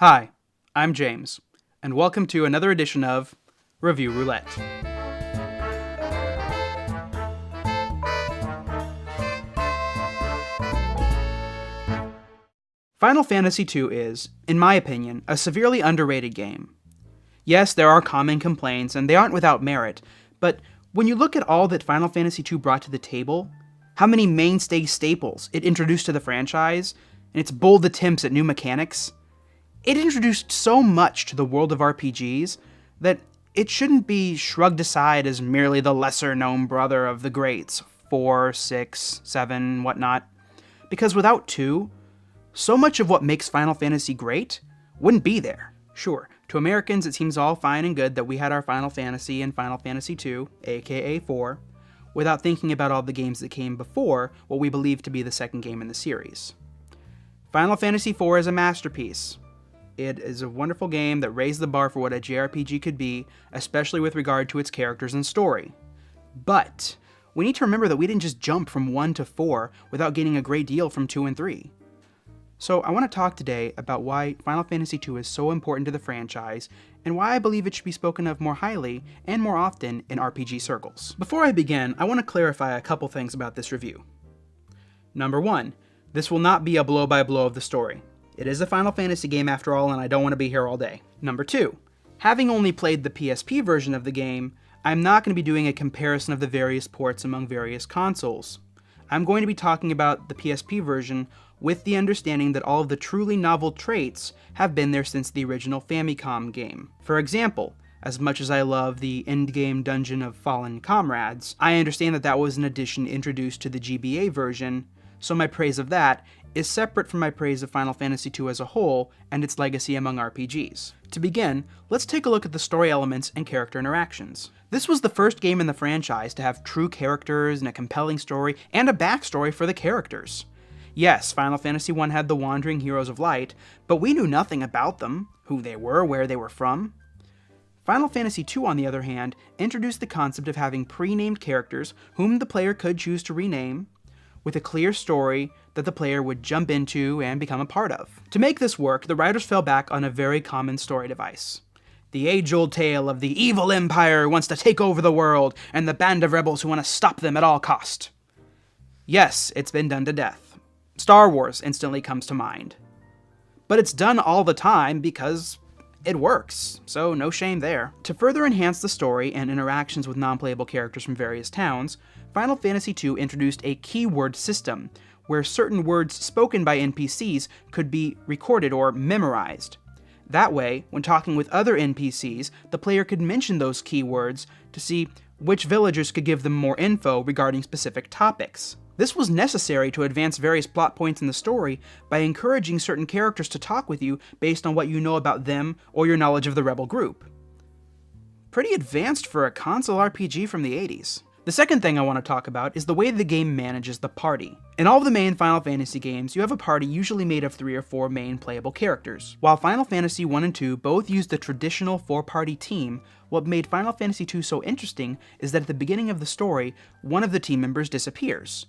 Hi, I'm James, and welcome to another edition of Review Roulette. Final Fantasy II is, in my opinion, a severely underrated game. Yes, there are common complaints, and they aren't without merit, but when you look at all that Final Fantasy II brought to the table, how many mainstay staples it introduced to the franchise, and its bold attempts at new mechanics, it introduced so much to the world of RPGs that it shouldn't be shrugged aside as merely the lesser-known brother of the greats, 4, 6, 7, whatnot. Because without 2, so much of what makes Final Fantasy great wouldn't be there. Sure, to Americans it seems all fine and good that we had our Final Fantasy and Final Fantasy II, aka 4, without thinking about all the games that came before what we believe to be the second game in the series. Final Fantasy IV is a masterpiece. It is a wonderful game that raised the bar for what a JRPG could be, especially with regard to its characters and story. But we need to remember that we didn't just jump from 1 to 4 without getting a great deal from 2 and 3. So I want to talk today about why Final Fantasy II is so important to the franchise, and why I believe it should be spoken of more highly and more often in RPG circles. Before I begin, I want to clarify a couple things about this review. Number 1, this will not be a blow-by-blow of the story. It is a Final Fantasy game after all, and I don't want to be here all day. Number 2, having only played the PSP version of the game, I'm not going to be doing a comparison of the various ports among various consoles. I'm going to be talking about the PSP version with the understanding that all of the truly novel traits have been there since the original Famicom game. For example, as much as I love the endgame dungeon of Fallen Comrades, I understand that that was an addition introduced to the GBA version, so my praise of that is separate from my praise of Final Fantasy II as a whole and its legacy among RPGs. To begin, let's take a look at the story elements and character interactions. This was the first game in the franchise to have true characters and a compelling story and a backstory for the characters. Yes, Final Fantasy I had the Wandering Heroes of Light, but we knew nothing about them, who they were, where they were from. Final Fantasy II, on the other hand, introduced the concept of having pre-named characters whom the player could choose to rename, with a clear story that the player would jump into and become a part of. To make this work, the writers fell back on a very common story device. The age-old tale of the evil empire who wants to take over the world, and the band of rebels who want to stop them at all cost. Yes, it's been done to death. Star Wars instantly comes to mind. But it's done all the time because it works, so no shame there. To further enhance the story and interactions with non-playable characters from various towns, Final Fantasy II introduced a keyword system, where certain words spoken by NPCs could be recorded or memorized. That way, when talking with other NPCs, the player could mention those keywords to see which villagers could give them more info regarding specific topics. This was necessary to advance various plot points in the story by encouraging certain characters to talk with you based on what you know about them or your knowledge of the rebel group. Pretty advanced for a console RPG from the 80s. The second thing I want to talk about is the way the game manages the party. In all of the main Final Fantasy games, you have a party usually made of 3 or 4 main playable characters. While Final Fantasy I and II both used the traditional 4-party team, what made Final Fantasy II so interesting is that at the beginning of the story, one of the team members disappears.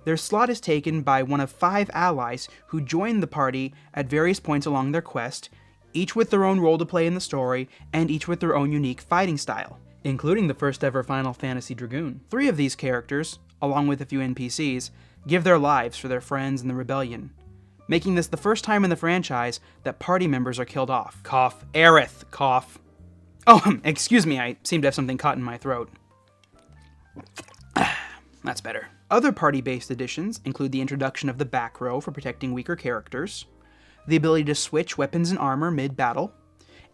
Their slot is taken by one of 5 allies who join the party at various points along their quest, each with their own role to play in the story, and each with their own unique fighting style, including the first ever Final Fantasy Dragoon. 3 of these characters, along with a few NPCs, give their lives for their friends in the rebellion, making this the first time in the franchise that party members are killed off. Cough. Aerith. Cough. Oh, excuse me, I seem to have something caught in my throat. That's better. Other party-based additions include the introduction of the back row for protecting weaker characters, the ability to switch weapons and armor mid-battle,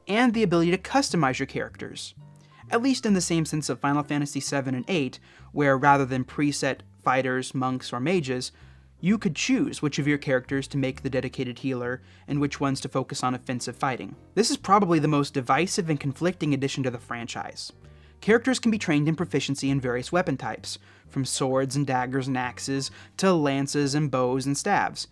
and the ability to customize your characters, at least in the same sense of Final Fantasy VII and VIII, where rather than preset fighters, monks, or mages, you could choose which of your characters to make the dedicated healer and which ones to focus on offensive fighting. This is probably the most divisive and conflicting addition to the franchise. Characters can be trained in proficiency in various weapon types, from swords and daggers and axes to lances and bows and staves.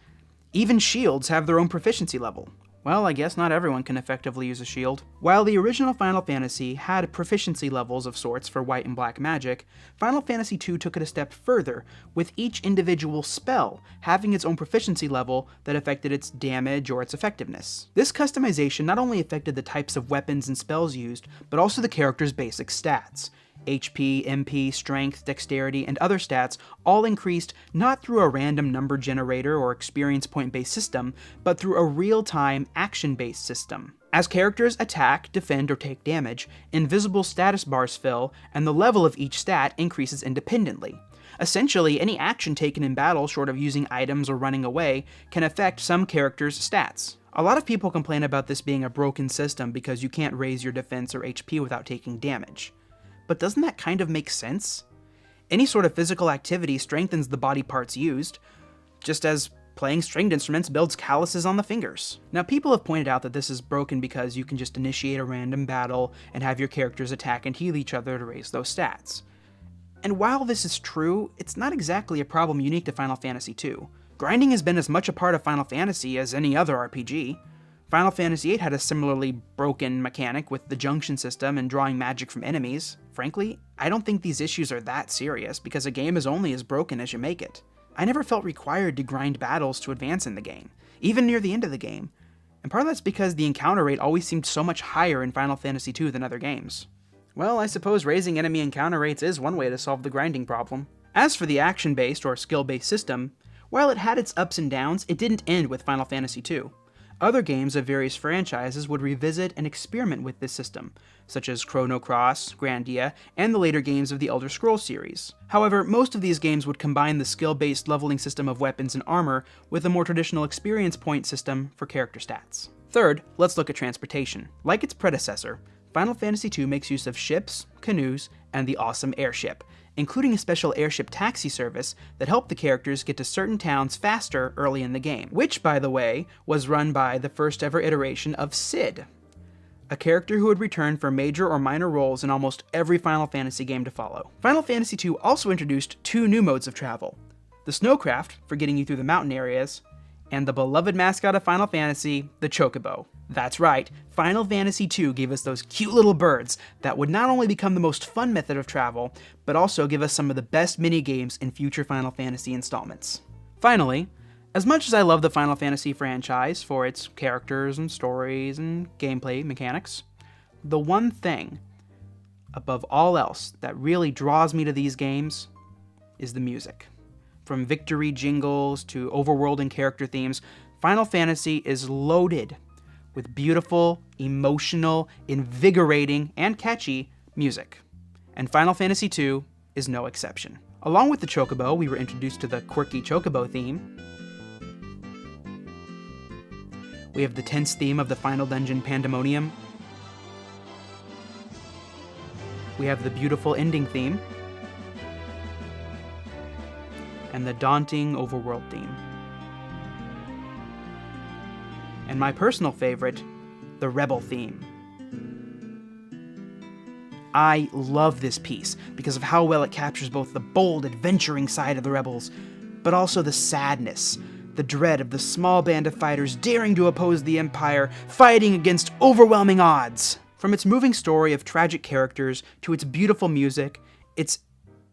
Even shields have their own proficiency level. Well, I guess not everyone can effectively use a shield. While the original Final Fantasy had proficiency levels of sorts for white and black magic, Final Fantasy II took it a step further, with each individual spell having its own proficiency level that affected its damage or its effectiveness. This customization not only affected the types of weapons and spells used, but also the character's basic stats. HP, MP, strength, dexterity, and other stats all increased not through a random number generator or experience point-based system, but through a real-time, action-based system. As characters attack, defend, or take damage, invisible status bars fill, and the level of each stat increases independently. Essentially, any action taken in battle short of using items or running away can affect some characters' stats. A lot of people complain about this being a broken system because you can't raise your defense or HP without taking damage. But doesn't that kind of make sense? Any sort of physical activity strengthens the body parts used, just as playing stringed instruments builds calluses on the fingers. Now, people have pointed out that this is broken because you can just initiate a random battle and have your characters attack and heal each other to raise those stats. And while this is true, it's not exactly a problem unique to Final Fantasy II. Grinding has been as much a part of Final Fantasy as any other RPG. Final Fantasy VIII had a similarly broken mechanic with the junction system and drawing magic from enemies. Frankly, I don't think these issues are that serious because a game is only as broken as you make it. I never felt required to grind battles to advance in the game, even near the end of the game. And part of that's because the encounter rate always seemed so much higher in Final Fantasy II than other games. Well, I suppose raising enemy encounter rates is one way to solve the grinding problem. As for the action-based or skill-based system, while it had its ups and downs, it didn't end with Final Fantasy II. Other games of various franchises would revisit and experiment with this system, such as Chrono Cross, Grandia, and the later games of the Elder Scrolls series. However, most of these games would combine the skill-based leveling system of weapons and armor with a more traditional experience point system for character stats. Third, let's look at transportation. Like its predecessor, Final Fantasy II makes use of ships, canoes, and the awesome airship, including a special airship taxi service that helped the characters get to certain towns faster early in the game, which, by the way, was run by the first ever iteration of Cid, a character who would return for major or minor roles in almost every Final Fantasy game to follow. Final Fantasy II also introduced two new modes of travel: the Snowcraft, for getting you through the mountain areas, and the beloved mascot of Final Fantasy, the Chocobo. That's right, Final Fantasy II gave us those cute little birds that would not only become the most fun method of travel, but also give us some of the best minigames in future Final Fantasy installments. Finally, as much as I love the Final Fantasy franchise for its characters and stories and gameplay mechanics, the one thing, above all else, that really draws me to these games is the music. From victory jingles to overworld and character themes, Final Fantasy is loaded with beautiful, emotional, invigorating, and catchy music. And Final Fantasy II is no exception. Along with the Chocobo, we were introduced to the quirky Chocobo theme. We have the tense theme of the final dungeon Pandemonium. We have the beautiful ending theme. And the daunting overworld theme. And my personal favorite, the Rebel theme. I love this piece because of how well it captures both the bold, adventuring side of the rebels, but also the sadness, the dread of the small band of fighters daring to oppose the Empire, fighting against overwhelming odds. From its moving story of tragic characters to its beautiful music, its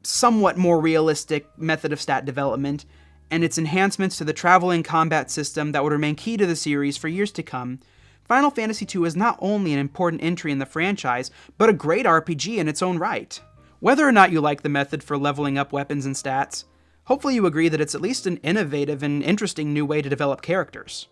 somewhat more realistic method of stat development, and its enhancements to the travel and combat system that would remain key to the series for years to come, Final Fantasy II is not only an important entry in the franchise, but a great RPG in its own right. Whether or not you like the method for leveling up weapons and stats, hopefully you agree that it's at least an innovative and interesting new way to develop characters.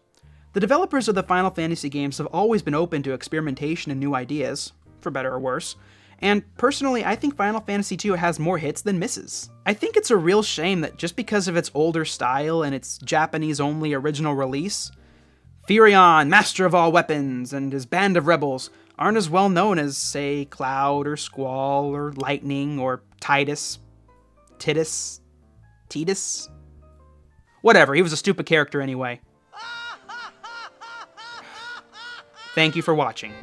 The developers of the Final Fantasy games have always been open to experimentation and new ideas, for better or worse, and personally, I think Final Fantasy II has more hits than misses. I think it's a real shame that just because of its older style and its Japanese-only original release, Furion, Master of All Weapons, and his band of rebels aren't as well known as, say, Cloud, or Squall, or Lightning, or Titus. Whatever, he was a stupid character anyway. Thank you for watching.